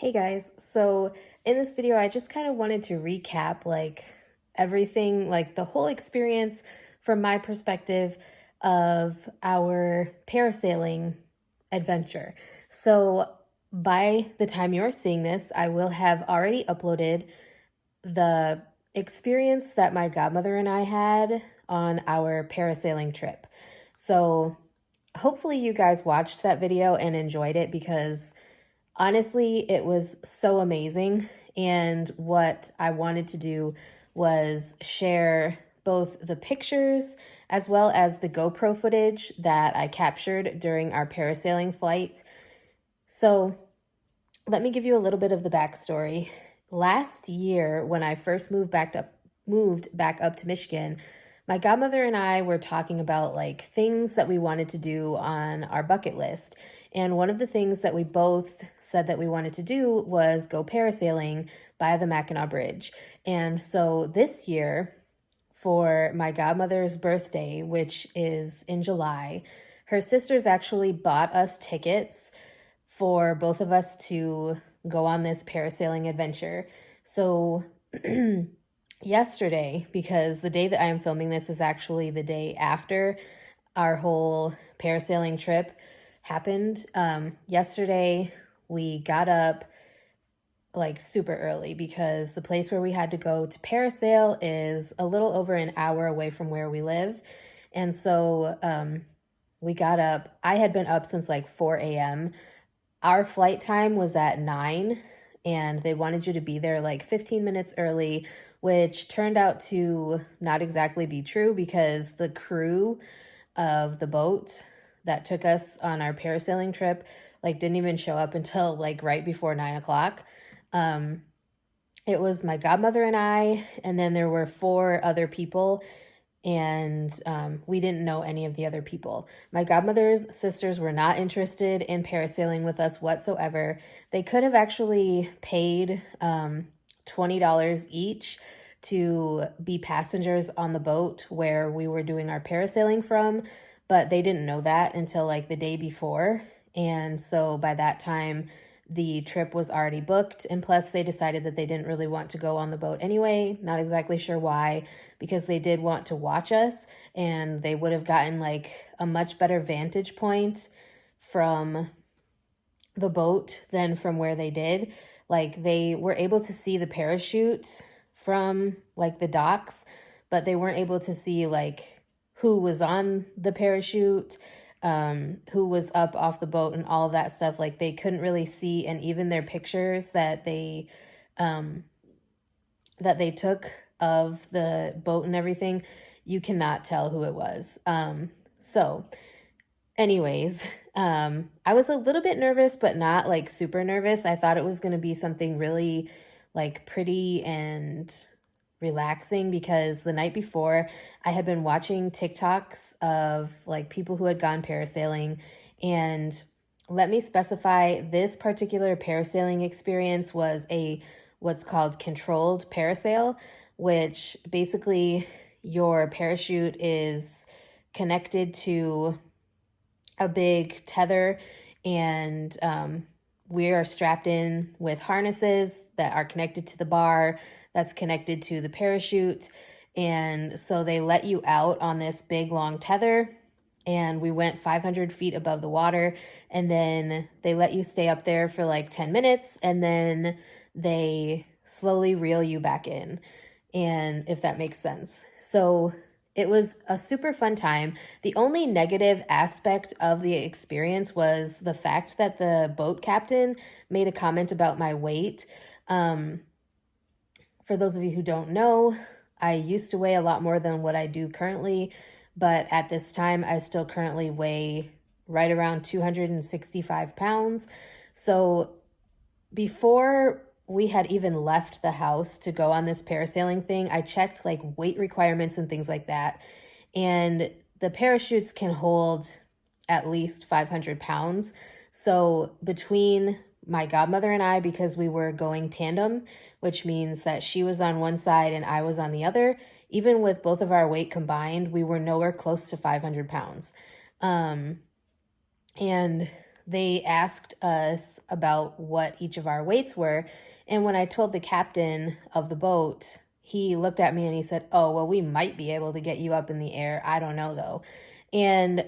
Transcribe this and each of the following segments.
Hey guys, so in this video, I just kind of wanted to recap everything, like the whole experience from my perspective of our parasailing adventure. So by the time you're seeing this, I will have already uploaded the experience that my godmother and I had on our parasailing trip. So hopefully you guys watched that video and enjoyed it because honestly, it was so amazing. And what I wanted to do was share both the pictures as well as the GoPro footage that I captured during our parasailing flight. So let me give you a little bit of the backstory. Last year, when I first moved back up to Michigan, my godmother and I were talking about things that we wanted to do on our bucket list. And one of the things that we both said that we wanted to do was go parasailing by the Mackinac Bridge. And so this year, for my godmother's birthday, which is in July, her sisters actually bought us tickets for both of us to go on this parasailing adventure. So yesterday, because the day that I am filming this is actually the day after our whole parasailing trip happened. Yesterday, we got up super early because the place where we had to go to parasail is a little over an hour away from where we live. And so we got up. I had been up since 4 a.m. Our flight time was at 9, and they wanted you to be there 15 minutes early, which turned out to not exactly be true because the crew of the boat that took us on our parasailing trip didn't even show up until right before 9 o'clock. It was my godmother and I, and then there were 4 other people, and we didn't know any of the other people. My godmother's sisters were not interested in parasailing with us whatsoever. They could have actually paid $20 each to be passengers on the boat where we were doing our parasailing from, but they didn't know that until the day before. And so by that time, the trip was already booked, and plus they decided that they didn't really want to go on the boat anyway. Not exactly sure why, because they did want to watch us, and they would have gotten a much better vantage point from the boat than from where they did. They were able to see the parachute from the docks, but they weren't able to see who was on the parachute, who was up off the boat and all of that stuff. They couldn't really see, and even their pictures that they took of the boat and everything, you cannot tell who it was. So anyways, I was a little bit nervous, but not super nervous. I thought it was going to be something really pretty and relaxing because the night before I had been watching TikToks of people who had gone parasailing, and let me specify, this particular parasailing experience was what's called controlled parasail, which basically your parachute is connected to a big tether, and we are strapped in with harnesses that are connected to the bar that's connected to the parachute. And so they let you out on this big long tether, and we went 500 feet above the water, and then they let you stay up there for 10 minutes, and then they slowly reel you back in, and if that makes sense. So it was a super fun time. The only negative aspect of the experience was the fact that the boat captain made a comment about my weight. For those of you who don't know, I used to weigh a lot more than what I do currently, but at this time, I still currently weigh right around 265 pounds. So before we had even left the house to go on this parasailing thing, I checked weight requirements and things like that. And the parachutes can hold at least 500 pounds. So between my godmother and I, because we were going tandem, which means that she was on one side and I was on the other, even with both of our weight combined, we were nowhere close to 500 pounds. And they asked us about what each of our weights were. And when I told the captain of the boat, he looked at me and he said, "Oh, well, we might be able to get you up in the air. I don't know though." And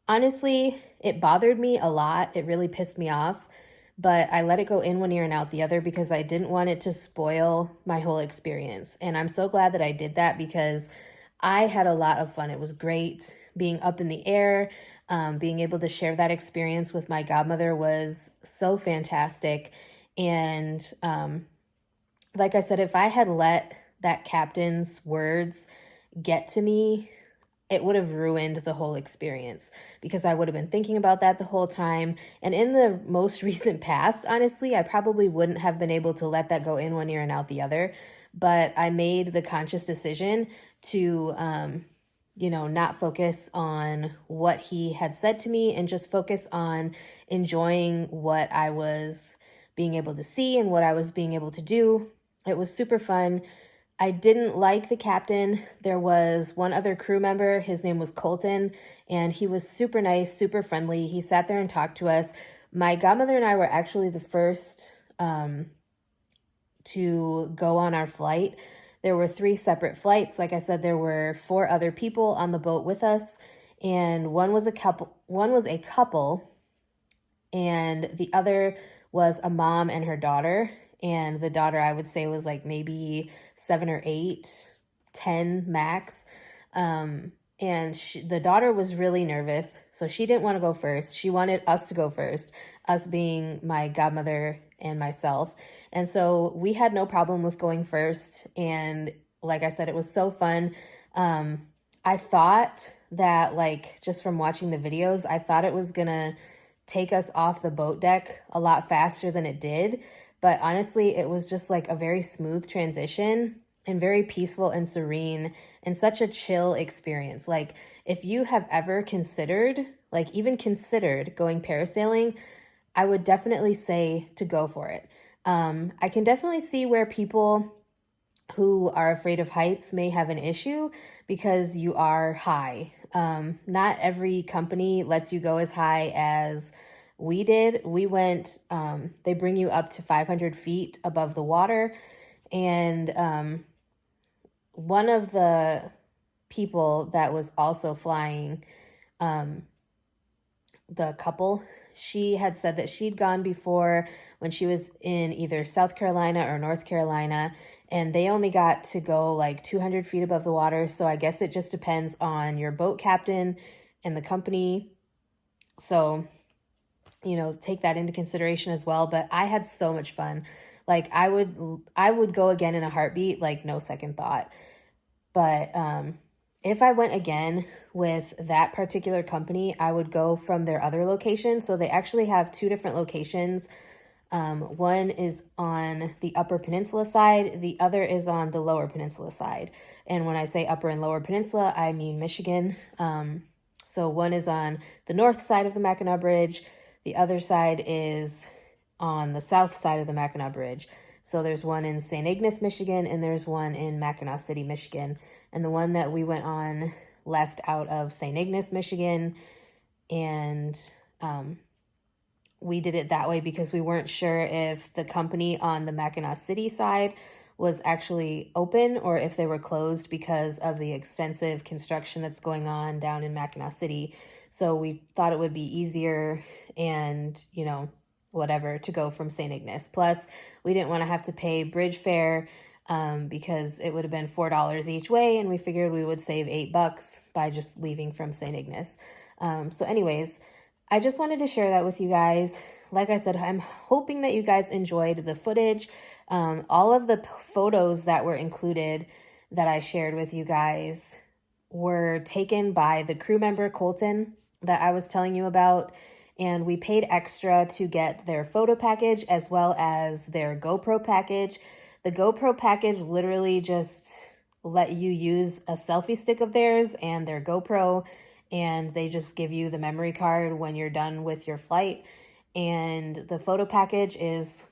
honestly, it bothered me a lot. It really pissed me off, but I let it go in one ear and out the other because I didn't want it to spoil my whole experience. And I'm so glad that I did that because I had a lot of fun. It was great being up in the air. Being able to share that experience with my godmother was so fantastic. And like I said, if I had let that captain's words get to me, it would have ruined the whole experience because I would have been thinking about that the whole time. And in the most recent past, honestly, I probably wouldn't have been able to let that go in one ear and out the other. But I made the conscious decision to, not focus on what he had said to me and just focus on enjoying what I was being able to see and what I was being able to do. It was super fun. I didn't like the captain. There was one other crew member. His name was Colton, and he was super nice, super friendly. He sat there and talked to us. My godmother and I were actually the first to go on our flight. There were 3 separate flights. Like I said, there were 4 other people on the boat with us, and one was a couple, and the other was a mom and her daughter. And the daughter, I would say, was like maybe 7 or 8, 10 max. And the daughter was really nervous, so she didn't want to go first. She wanted us to go first, us being my godmother and myself. And so we had no problem with going first. And like I said, it was so fun. I thought that, like, just from watching the videos, I thought it was gonna take us off the boat deck a lot faster than it did. But honestly, it was just like a very smooth transition and very peaceful and serene and such a chill experience. Like, if you have ever considered, like even considered going parasailing, I would definitely say to go for it. I can definitely see where people who are afraid of heights may have an issue because you are high. Not every company lets you go as high as we did. We went, they bring you up to 500 feet above the water. And one of the people that was also flying, the couple, she had said that she'd gone before when she was in either South Carolina or North Carolina, and they only got to go like 200 feet above the water. So I guess it just depends on your boat captain and the company. So, take that into consideration as well. But I had so much fun. Like, I would go again in a heartbeat, like no second thought. But if I went again with that particular company, I would go from their other location. So they actually have 2 different locations. One is on the Upper Peninsula side. The other is on the Lower Peninsula side. And when I say Upper and Lower Peninsula, I mean Michigan. So one is on the north side of the Mackinac Bridge. The other side is on the south side of the Mackinac Bridge. So there's one in St. Ignace, Michigan, and there's one in Mackinac City, Michigan. And the one that we went on left out of St. Ignace, Michigan. And we did it that way because we weren't sure if the company on the Mackinac City side was actually open or if they were closed because of the extensive construction that's going on down in Mackinac City. So we thought it would be easier and, whatever, to go from St. Ignace. Plus, we didn't want to have to pay bridge fare because it would have been $4 each way, and we figured we would save $8 by just leaving from St. Ignace. So anyways, I just wanted to share that with you guys. Like I said, I'm hoping that you guys enjoyed the footage. All of the photos that were included that I shared with you guys were taken by the crew member Colton that I was telling you about. And we paid extra to get their photo package as well as their GoPro package. The GoPro package literally just let you use a selfie stick of theirs and their GoPro, and they just give you the memory card when you're done with your flight. And the photo package is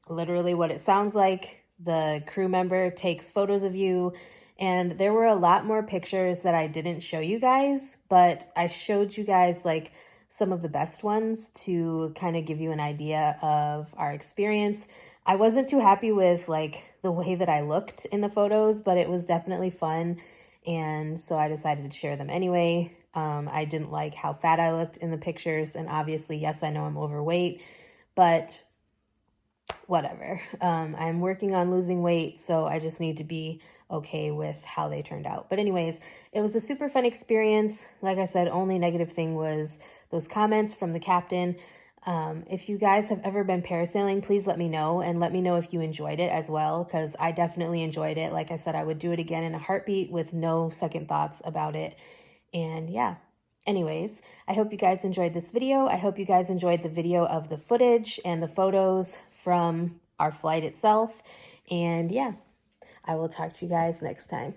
literally what it sounds like. The crew member takes photos of you, and there were a lot more pictures that I didn't show you guys, but I showed you guys like some of the best ones to kind of give you an idea of our experience. I wasn't too happy with like the way that I looked in the photos, but it was definitely fun. And so I decided to share them anyway. I didn't like how fat I looked in the pictures. And obviously, yes, I know I'm overweight, but whatever. I'm working on losing weight, so I just need to be okay with how they turned out. But anyways, it was a super fun experience. Like I said, only negative thing was those comments from the captain. If you guys have ever been parasailing, please let me know, and let me know if you enjoyed it as well, because I definitely enjoyed it. Like I said, I would do it again in a heartbeat with no second thoughts about it. And yeah. Anyways, I hope you guys enjoyed this video. I hope you guys enjoyed the video of the footage and the photos from our flight itself. And yeah, I will talk to you guys next time.